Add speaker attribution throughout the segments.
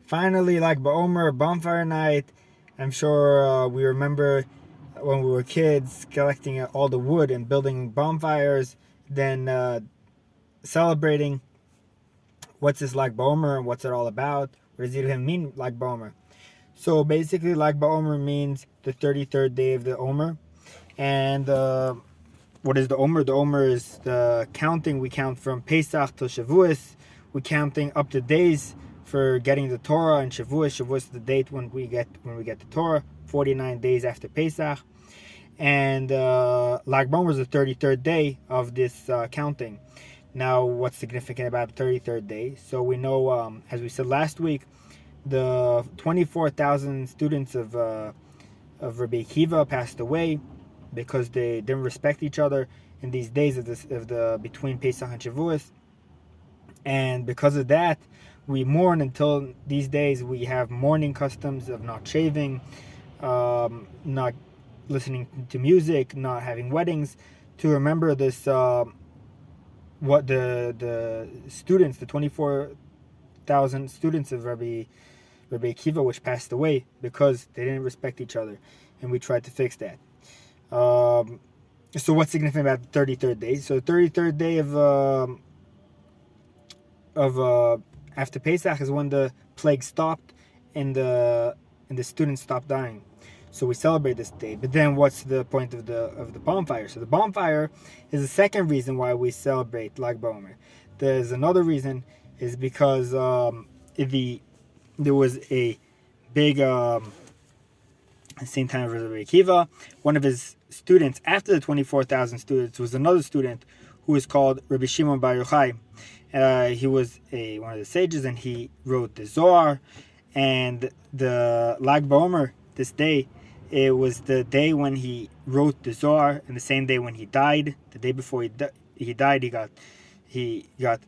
Speaker 1: Finally, like בעומר, bonfire night. I'm sure we remember when we were kids collecting all the wood and building bonfires, then celebrating what's this like بعומر and what's it all about. What does it even mean like بعומر? So basically, like بعומر means the 33rd day of the Omer. And what is the Omer? The Omer is the counting. We count from Pesach to Shavuos. We're counting up the days for getting the Torah, and Shavuos. Shavuos is the date when we get the Torah. 49 days after Pesach, and Lag BaOmer is the 33rd day of this counting. Now, what's significant about the 33rd day? So we know, as we said last week, the 24,000 students of Rabbi Akiva passed away because they didn't respect each other in these days of the between Pesach and Shavuos. And because of that, we mourn until these days. We have mourning customs of not shaving, not listening to music, not having weddings, to remember this. What the students, the 24,000 students of Rabbi Akiva, which passed away because they didn't respect each other, and we tried to fix that. So what's significant about the 33rd day? So the 33rd day of after Pesach is when the plague stopped and the students stopped dying. So we celebrate this day. But then what's the point of the bonfire? So the bonfire is the second reason why we celebrate Lag BaOmer. There's another reason, is because there was a big same time as Rabbi Akiva. One of his students, after the 24,000 students, was another student who was called Rabbi Shimon Bar Yochai. He was one of the sages, and he wrote the Zohar. And the Lag BaOmer, this day, it was the day when he wrote the Zohar, and the same day when he died. The day before he died, he got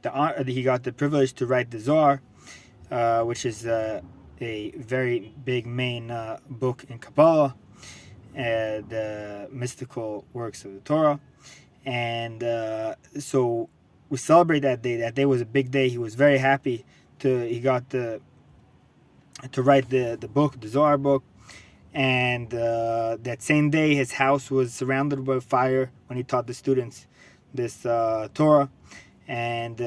Speaker 1: the privilege to write the Zohar, which is a very big main book in Kabbalah, the mystical works of the Torah. And so we celebrate that day. That day was a big day. He was very happy he got to write the book, the Zohar book. And that same day, his house was surrounded by fire when he taught the students this Torah. And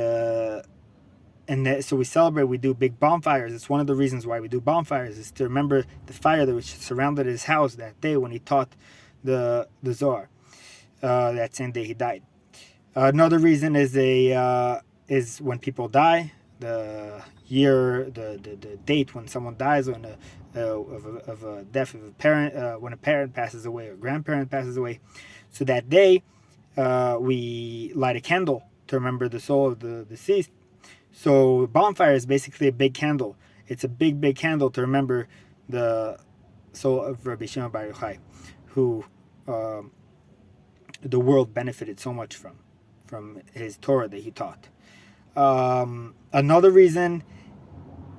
Speaker 1: so we celebrate. We do big bonfires. It's one of the reasons why we do bonfires, is to remember the fire that which surrounded his house that day when he taught the Zohar. That same day he died. Another reason is when people die. The year, the date when someone dies, when of a death of a parent, when a parent passes away or grandparent passes away. So that day, we light a candle to remember the soul of the deceased. So bonfire is basically a big candle. It's a big candle to remember the soul of Rabbi Shimon Bar Yochai, who the world benefited so much from his Torah that he taught. Another reason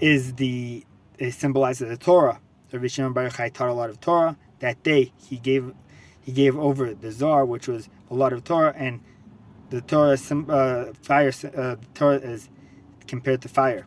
Speaker 1: is it symbolizes the Torah. Rabbi Shimon Bar Yochai taught a lot of Torah. That day he gave over the Zohar, which was a lot of Torah, and the Torah Torah is compared to fire.